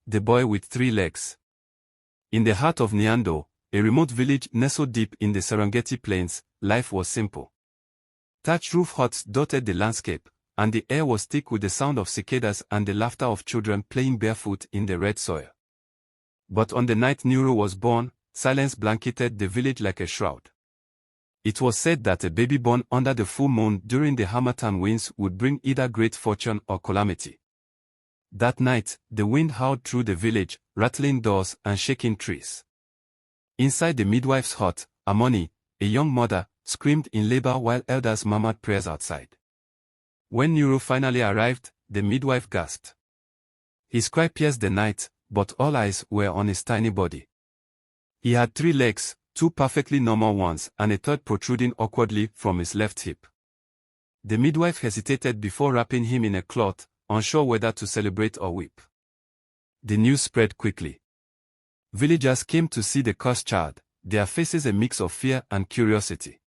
The boy with 3 legs. In the heart of Nyando, a remote village nestled deep in the Serengeti plains, life was simple. Thatched roof huts dotted the landscape, and the air was thick with the sound of cicadas and the laughter of children playing barefoot in the red soil. But on the night Nuru was born, silence blanketed the village like a shroud. It was said that a baby born under the full moon during the harmattan winds would bring either great fortune or calamity. That night, the wind howled through the village, rattling doors and shaking trees. Inside the midwife's hut, Amoni, a young mother, screamed in labor while elders murmured prayers outside. When Nuru finally arrived, the midwife gasped. His cry pierced the night, but all eyes were on his tiny body. He had 3 legs, 2 perfectly normal ones and a third protruding awkwardly from his left hip. The midwife hesitated before wrapping him in a cloth, unsure whether to celebrate or weep. The news spread quickly. Villagers came to see the cursed child, their faces a mix of fear and curiosity.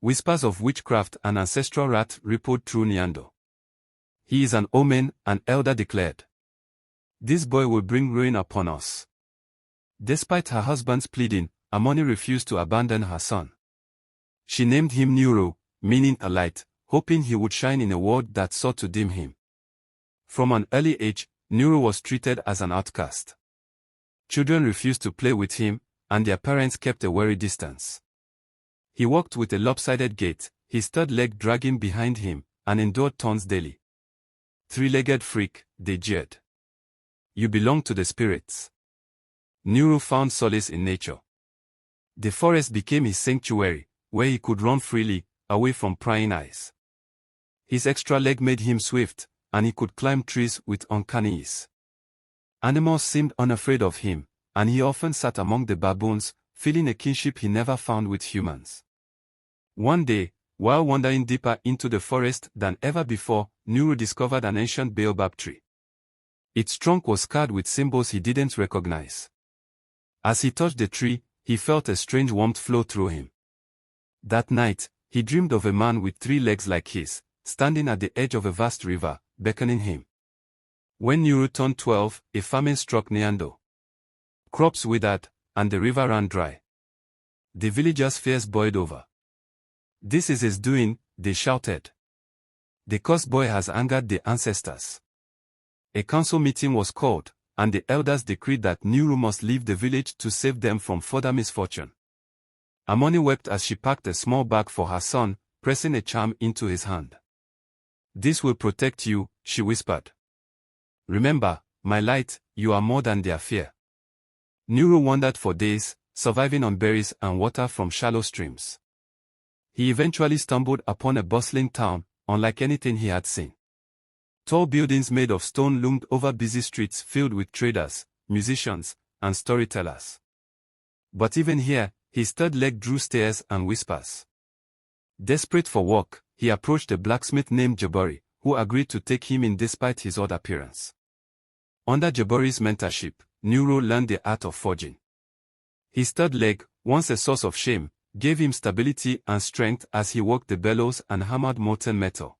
Whispers of witchcraft and ancestral wrath rippled through Nyando. "He is an omen," an elder declared. "This boy will bring ruin upon us." Despite her husband's pleading, Amoni refused to abandon her son. She named him Nuru, meaning a light, hoping he would shine in a world that sought to dim him. From an early age, Nuru was treated as an outcast. Children refused to play with him, and their parents kept a wary distance. He walked with a lopsided gait, his third leg dragging behind him, and endured taunts daily. "Three-legged freak," they jeered. "You belong to the spirits." Nuru found solace in nature. The forest became his sanctuary, where he could run freely, away from prying eyes. His extra leg made him swift, and he could climb trees with uncanny ease. Animals seemed unafraid of him, and he often sat among the baboons, feeling a kinship he never found with humans. One day, while wandering deeper into the forest than ever before, Nuru discovered an ancient baobab tree. Its trunk was scarred with symbols he didn't recognize. As he touched the tree, he felt a strange warmth flow through him. That night, he dreamed of a man with 3 legs like his, standing at the edge of a vast river, beckoning him. When Nuru turned 12, a famine struck Nyando. Crops withered, and the river ran dry. The villagers' fears boiled over. "This is his doing," they shouted. "The cursed boy has angered the ancestors." A council meeting was called, and the elders decreed that Nuru must leave the village to save them from further misfortune. Amoni wept as she packed a small bag for her son, pressing a charm into his hand. "This will protect you," she whispered. "Remember, my light, you are more than their fear." Nuru wandered for days, surviving on berries and water from shallow streams. He eventually stumbled upon a bustling town, unlike anything he had seen. Tall buildings made of stone loomed over busy streets filled with traders, musicians, and storytellers. But even here, his third leg drew stares and whispers. Desperate for work, he approached a blacksmith named Jabari, who agreed to take him in despite his odd appearance. Under Jabari's mentorship, Nuru learned the art of forging. His third leg, once a source of shame, gave him stability and strength as he worked the bellows and hammered molten metal.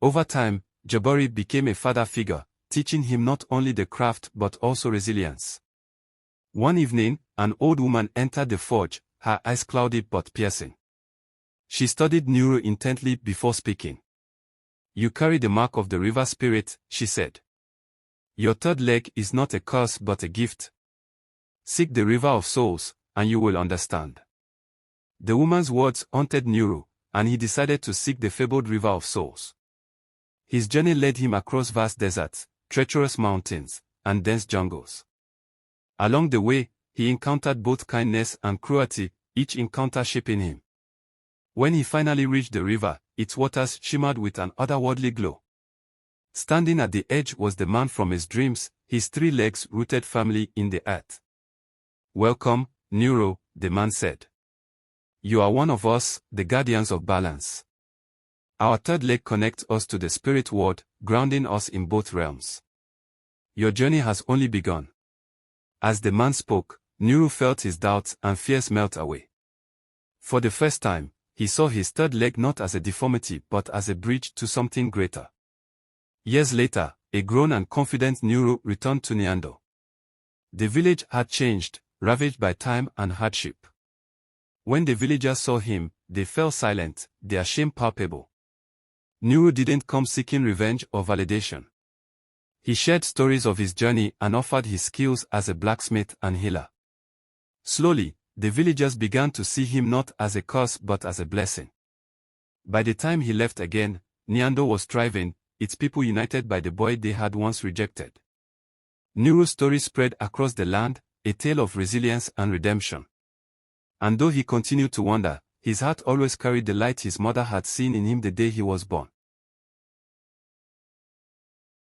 Over time, Jabari became a father figure, teaching him not only the craft but also resilience. One evening, an old woman entered the forge, her eyes cloudy but piercing. She studied Nuru intently before speaking. "You carry the mark of the river spirit," she said. "Your third leg is not a curse but a gift. Seek the river of souls, and you will understand." The woman's words haunted Nuru, and he decided to seek the fabled river of souls. His journey led him across vast deserts, treacherous mountains, and dense jungles. Along the way, he encountered both kindness and cruelty, each encounter shaping him. When he finally reached the river, its waters shimmered with an otherworldly glow. Standing at the edge was the man from his dreams, his 3 legs rooted firmly in the earth. "Welcome, Nuru," the man said. "You are one of us, the guardians of balance. Our third leg connects us to the spirit world, grounding us in both realms. Your journey has only begun." As the man spoke, Nuru felt his doubts and fears melt away. For the first time, he saw his third leg not as a deformity but as a bridge to something greater. Years later, a grown and confident Nuru returned to Nyando. The village had changed, ravaged by time and hardship. When the villagers saw him, they fell silent, their shame palpable. Nuru didn't come seeking revenge or validation. He shared stories of his journey and offered his skills as a blacksmith and healer. Slowly, the villagers began to see him not as a curse but as a blessing. By the time he left again, Nyando was thriving, its people united by the boy they had once rejected. Nuru's story spread across the land, a tale of resilience and redemption. And though he continued to wander, his heart always carried the light his mother had seen in him the day he was born.